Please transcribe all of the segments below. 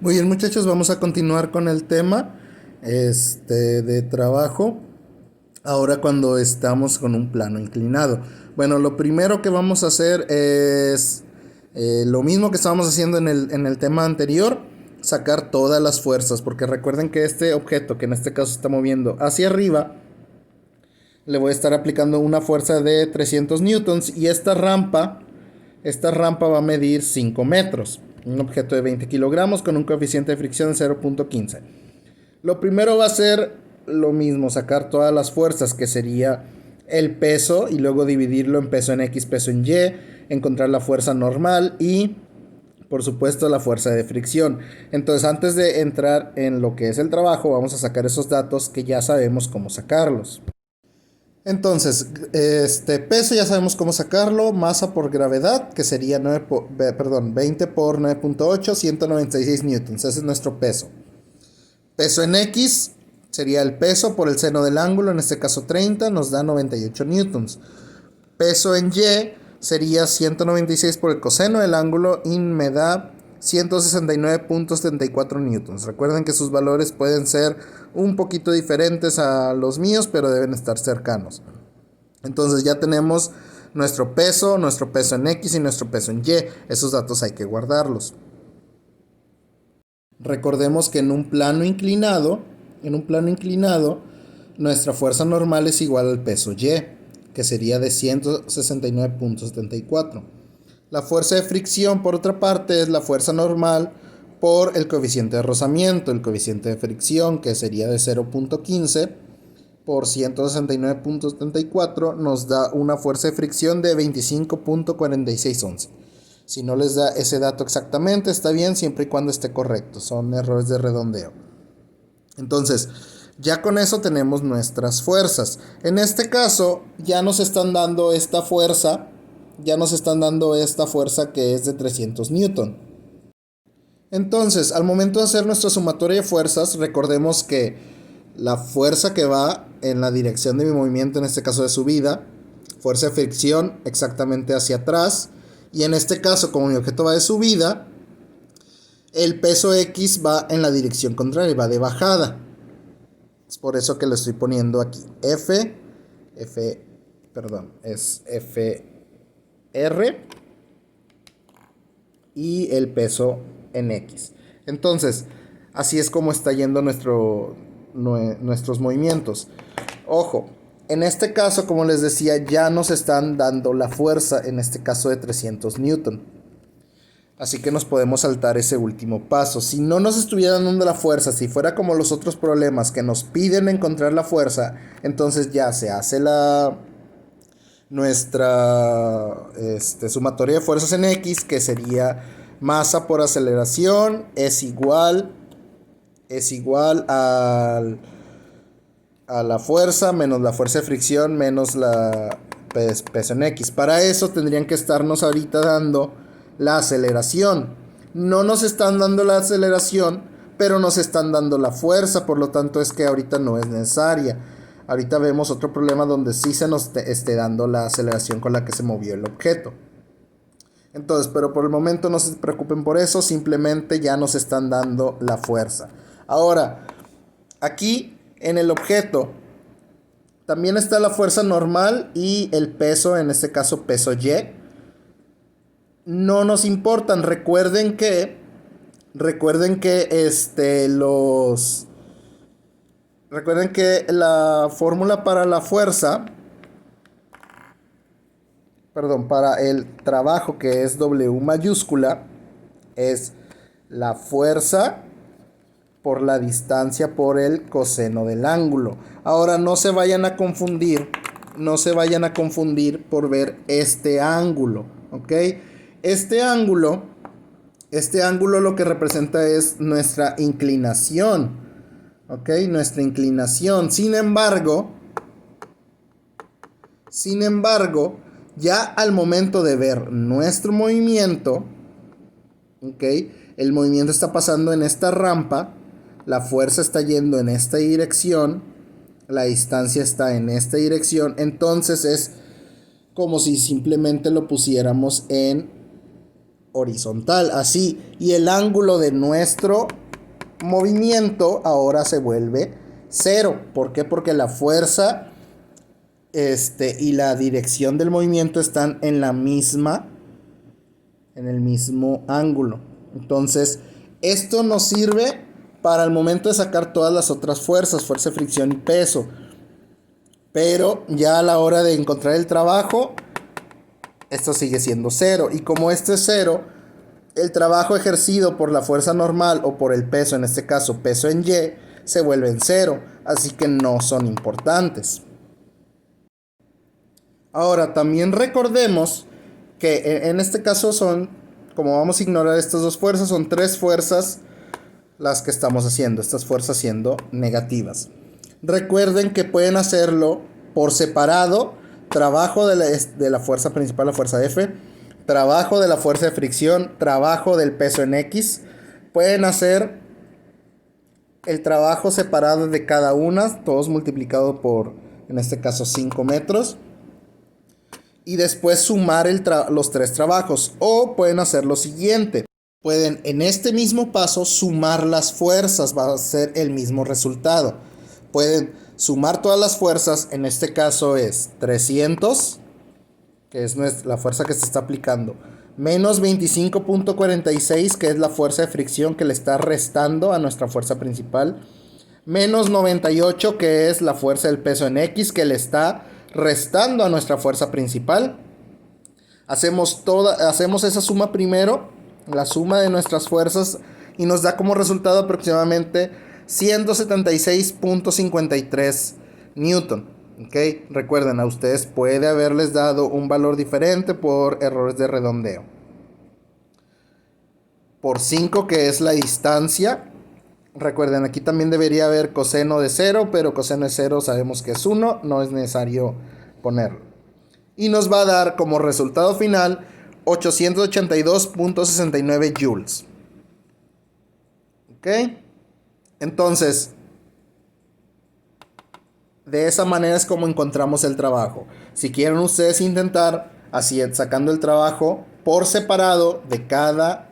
Muy bien, muchachos, vamos a continuar con el tema de trabajo. Ahora cuando estamos con un plano inclinado. Bueno, lo primero que vamos a hacer es lo mismo que estábamos haciendo en el tema anterior, sacar todas las fuerzas, porque recuerden que este objeto, que en este caso se está moviendo hacia arriba, le voy a estar aplicando una fuerza de 300 newtons y esta rampa va a medir 5 metros. Un objeto de 20 kilogramos con un coeficiente de fricción de 0.15. Lo primero va a ser lo mismo, sacar todas las fuerzas, que sería el peso, y luego dividirlo en peso en X, peso en Y, encontrar la fuerza normal y, por supuesto, la fuerza de fricción. Entonces, antes de entrar en lo que es el trabajo, vamos a sacar esos datos que ya sabemos cómo sacarlos. Entonces, peso ya sabemos cómo sacarlo. Masa por gravedad, que sería 20 por 9.8, 196 newtons. Ese es nuestro peso. Peso en X sería el peso por el seno del ángulo, en este caso 30, nos da 98 newtons. Peso en Y sería 196 por el coseno del ángulo y me da 169.74 newtons. Recuerden que sus valores pueden ser un poquito diferentes a los míos, pero deben estar cercanos. Entonces ya tenemos nuestro peso en X y nuestro peso en Y. Esos datos hay que guardarlos. Recordemos que en un plano inclinado, nuestra fuerza normal es igual al peso Y, que sería de 169.74. La fuerza de fricción, por otra parte, es la fuerza normal por el coeficiente de rozamiento. El coeficiente de fricción, que sería de 0.15 por 169.74, nos da una fuerza de fricción de 25.4611. Si no les da ese dato exactamente, está bien, siempre y cuando esté correcto. Son errores de redondeo. Entonces, ya con eso tenemos nuestras fuerzas. En este caso, ya nos están dando esta fuerza. Que es de 300 newton. Entonces, al momento de hacer nuestra sumatoria de fuerzas, recordemos que la fuerza que va en la dirección de mi movimiento, en este caso de subida, fuerza de fricción exactamente hacia atrás, y en este caso, como mi objeto va de subida, el peso X va en la dirección contraria, va de bajada. Es por eso que lo estoy poniendo aquí. Es FR y el peso en X. Entonces, así es como está yendo nuestros movimientos. Ojo, en este caso, como les decía, ya nos están dando la fuerza, en este caso de 300 newton. Así que nos podemos saltar ese último paso. Si no nos estuvieran dando la fuerza, si fuera como los otros problemas que nos piden encontrar la fuerza, entonces ya se hace nuestra sumatoria de fuerzas en X, que sería masa por aceleración es igual a la fuerza menos la fuerza de fricción menos la peso en X. Para eso tendrían que estarnos ahorita dando la aceleración. No nos están dando la aceleración, pero nos están dando la fuerza, por lo tanto es que ahorita no es necesaria. Ahorita vemos otro problema donde sí se nos esté dando la aceleración con la que se movió el objeto. Entonces, pero por el momento no se preocupen por eso, simplemente ya nos están dando la fuerza. Ahora, aquí en el objeto también está la fuerza normal y el peso, en este caso peso Y. No nos importan, recuerden que la fórmula para la fuerza, para el trabajo, que es W mayúscula, es la fuerza por la distancia por el coseno del ángulo. Ahora no se vayan a confundir por ver este ángulo, ¿ok? Este ángulo lo que representa es nuestra inclinación, ¿ok? Nuestra inclinación. Sin embargo, ya al momento de ver nuestro movimiento, ¿ok? El movimiento está pasando en esta rampa, la fuerza está yendo en esta dirección, la distancia está en esta dirección, entonces es como si simplemente lo pusiéramos en horizontal, así, y el ángulo de nuestro movimiento ahora se vuelve 0. ¿Por qué? Porque la fuerza y la dirección del movimiento están en el mismo ángulo. Entonces, esto nos sirve para el momento de sacar todas las otras fuerzas, fuerza de fricción y peso. Pero ya a la hora de encontrar el trabajo, esto sigue siendo 0. Y como este es 0, el trabajo ejercido por la fuerza normal o por el peso, en este caso peso en Y, se vuelve en 0. Así que no son importantes. Ahora, también recordemos que en este caso son, como vamos a ignorar estas dos fuerzas, son 3 fuerzas las que estamos haciendo, estas fuerzas siendo negativas. Recuerden que pueden hacerlo por separado, trabajo de la fuerza principal, la fuerza F, trabajo de la fuerza de fricción, trabajo del peso en X. Pueden hacer el trabajo separado de cada una, todos multiplicado por, en este caso, 5 metros. Y después sumar los 3 trabajos. O pueden hacer lo siguiente. Pueden en este mismo paso sumar las fuerzas. Va a ser el mismo resultado. Pueden sumar todas las fuerzas. En este caso es 300. Que es la fuerza que se está aplicando. Menos 25.46. Que es la fuerza de fricción que le está restando a nuestra fuerza principal. Menos 98. Que es la fuerza del peso en X. Que le está restando a nuestra fuerza principal. Hacemos esa suma primero, la suma de nuestras fuerzas, y nos da como resultado aproximadamente 176.53 newton. ¿Okay? Recuerden, a ustedes puede haberles dado un valor diferente por errores de redondeo. Por 5, que es la distancia. Recuerden, aquí también debería haber coseno de 0, pero coseno de 0 sabemos que es 1, no es necesario ponerlo. Y nos va a dar como resultado final 882.69 joules. ¿Ok? Entonces, de esa manera es como encontramos el trabajo. Si quieren ustedes intentar, así sacando el trabajo por separado de cada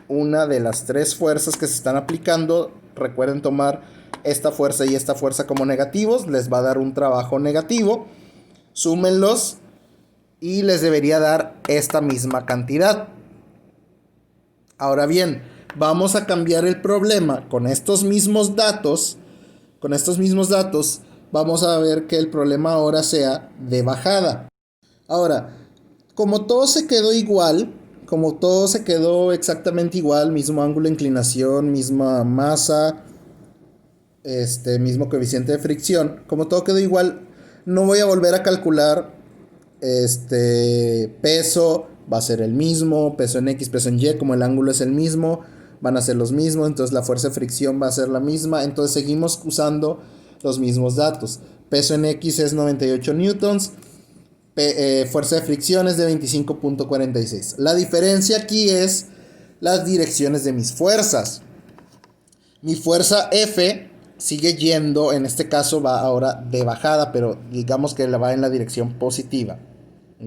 una de las 3 fuerzas que se están aplicando, recuerden tomar esta fuerza y esta fuerza como negativos, les va a dar un trabajo negativo, súmenlos y les debería dar esta misma cantidad. Ahora bien, vamos a cambiar el problema con estos mismos datos. Vamos a ver que el problema ahora sea de bajada. Ahora, como todo se quedó igual, como todo se quedó exactamente igual, mismo ángulo de inclinación, misma masa, mismo coeficiente de fricción, como todo quedó igual, no voy a volver a calcular peso, va a ser el mismo, peso en X, peso en Y, como el ángulo es el mismo, van a ser los mismos, entonces la fuerza de fricción va a ser la misma, entonces seguimos usando los mismos datos. Peso en X es 98 newtons, fuerza de fricción es de 25.46. La diferencia aquí es las direcciones de mis fuerzas. Mi fuerza F sigue yendo, en este caso va ahora de bajada, pero digamos que la va en la dirección positiva.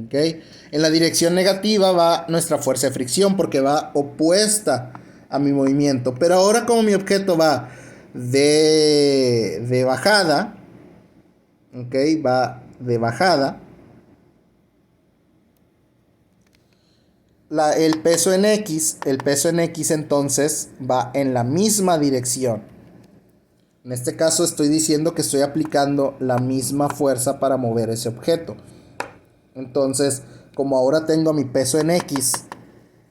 ¿Okay? En la dirección negativa va nuestra fuerza de fricción porque va opuesta a mi movimiento. Pero ahora como mi objeto va de bajada, ¿okay? Va de bajada, el peso en X entonces va en la misma dirección. En este caso estoy diciendo que estoy aplicando la misma fuerza para mover ese objeto. Entonces, como ahora tengo mi peso en X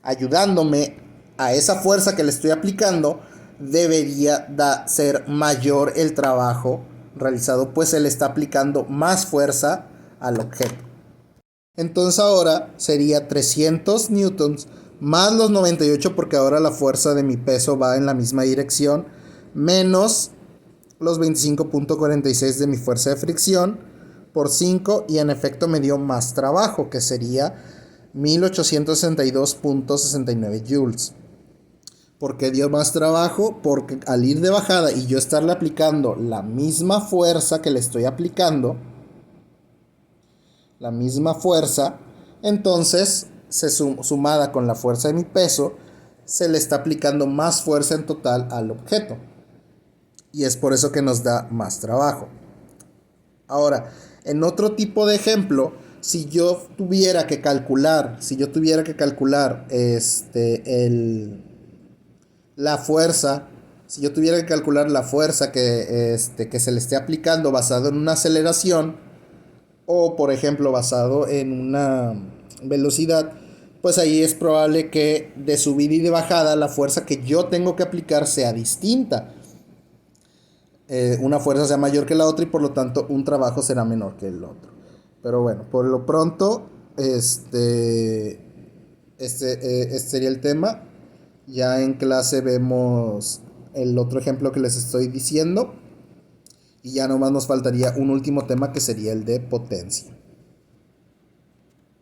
ayudándome a esa fuerza que le estoy aplicando, debería ser mayor el trabajo realizado, pues se le está aplicando más fuerza al objeto. Entonces ahora sería 300 newtons más los 98, porque ahora la fuerza de mi peso va en la misma dirección, menos los 25.46 de mi fuerza de fricción por 5, y en efecto me dio más trabajo, que sería 1862.69 joules. ¿Por qué dio más trabajo? Porque al ir de bajada y yo estarle aplicando la misma fuerza que le estoy aplicando, la misma fuerza, entonces sumada con la fuerza de mi peso, se le está aplicando más fuerza en total al objeto. Y es por eso que nos da más trabajo. Ahora, en otro tipo de ejemplo, si yo tuviera que calcular, la fuerza, si yo tuviera que calcular la fuerza que se le esté aplicando basado en una aceleración, o por ejemplo basado en una velocidad, pues ahí es probable que de subida y de bajada la fuerza que yo tengo que aplicar sea distinta. Una fuerza sea mayor que la otra y por lo tanto un trabajo será menor que el otro. Pero bueno, por lo pronto, este sería el tema. Ya en clase vemos el otro ejemplo que les estoy diciendo. Y ya nomás nos faltaría un último tema que sería el de potencia.